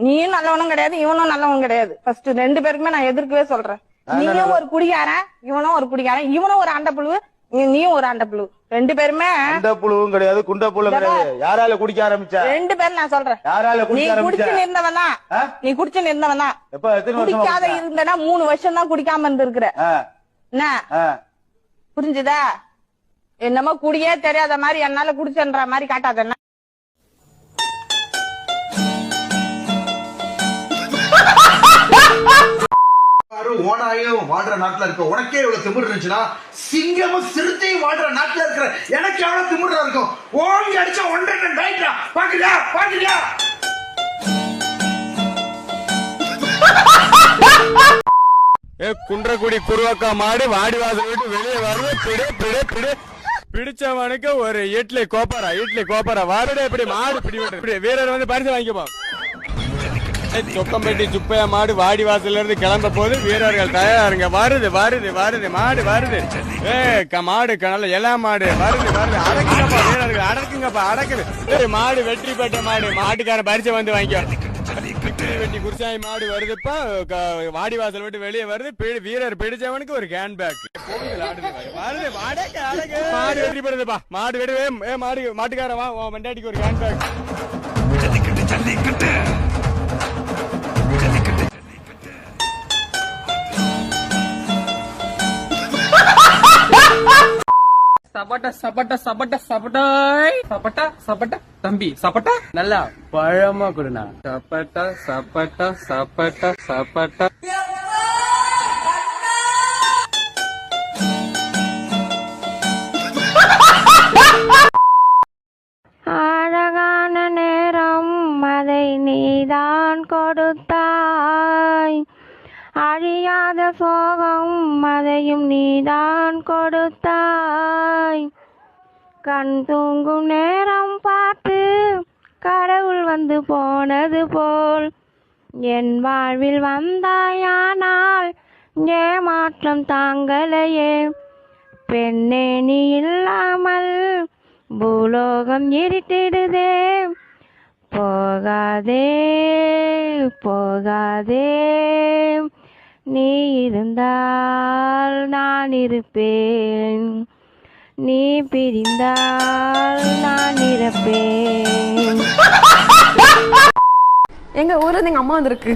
நீயும் நல்லவனும் கிடையாது, இவனும் நல்லவன் கிடையாது. ஃபர்ஸ்ட் ரெண்டு பேருக்குமே நான் எதிர்க்கவே சொல்றேன். நீயும் ஒரு குடிகாரன், இவனும் ஒரு குடிகாரன். இவனும் ஒரு அண்டப்புழு, நீயும் ஒரு அண்டப்புழு. ரெண்டு பேருமே அண்டப்புழுவும் கிடையாது, குண்டப்புழுவும் கிடையாது. யாரால குடிக்க ஆரம்பிச்சா? ரெண்டு பேரும் நான் சொல்றேன். யாரால குடிக்க ஆரம்பிச்சா? நீ குடிச்சு நிறந்தவன் தான். நீ குடிச்சு நிறந்தவன் தான். எப்ப எத்தனை வருஷம் குடிக்காத இருந்தனா 3 வருஷம் தான் குடிக்காம இருந்திருக்கிற. என்ன புரிஞ்சுதா? என்னமோ குடியே தெரியாத மாதிரி என்னால குடிச்சன்ற மாதிரி காட்டாத. ஓனாயும் வாழ்ற நாட்டுல இருக்க உனக்கே இவ்வளவு திமிர் இருந்துச்சுன்னா சிங்கமும் சிறுத்தையும் வாழ்ற நாட்டுல இருக்கிற எனக்கு எவ்வளவு திமிர் இருக்கும். ஓங்கி அடிச்சா ஒன்றரை ரைட்டா பாக்குறியா பாக்குறியா? குன்றக்குடி குருவாக்கா மாடு வாடிவாசல் விட்டு வெளியே வருது. பிடு பிடு பிடு பிடிச்சவனுக்கு ஒரு இட்லி கோப்பரா வாருடே. இப்படி மாடு பிடி வீரர் வந்து பரிசு வாங்கிப்போம். சொக்கம்பட்டி சுப்பையா மாடு வாடிவாசல்ல இருந்து கிளம்ப போது வீரர்கள் தயாருங்க. வருது வருது வருது மாடு வருது. மாடு நல்ல எல்லா மாடு வருது வருது. அடக்குங்கப்பா வீரர்கள், அடக்குங்கப்பா அடக்குது. மாடு வெற்றி பெற்ற மாடு. மாட்டுக்கார பரிசை வந்து வாங்கிக்கோ. வெட்டி குருசாமி மாடு வருதுப்பா. வாடிவாசல் விட்டு வெளியே வருது. வீரர் பிடிச்சவனுக்கு ஒரு கேன் பேக் வருது. மாடு வெற்றி பெறுதுப்பா. மாடு வெடுவே மாடு மாட்டுக்கார வா மண்டாட்டிக்கு ஒரு கேன் பேக். சப்பட்டா சப்பட்டா சப்பட்டா சப்பட்டாய் சப்பட்டா சப்பட்டா தம்பி சப்பட்டா நல்லா பழமா கொடுனா. சப்பட்டா சப்பட்டா சப்பட்டா சப்பட்டா. அழகான நேரம் அதை நீதான் கொடுத்தாய். அழியாத சோகம் அதையும் நீதான் கொடுத்தாய். கண் தூங்கும் நேரம் பார்த்து கடவுள் வந்து போனது போல் என் வாழ்வில் வந்தாயானால் ஏமாற்றம் தாங்களையே. பெண்ணே நீ இல்லாமல் பூலோகம் இருட்டிடுதே. போகாதே போகாதே, நீ இருந்தால் நான் இருப்பேன், நீ பிரிந்தால் நான் இருப்பேன். எங்க ஊர்ல எங்க அம்மா வந்திருக்கு.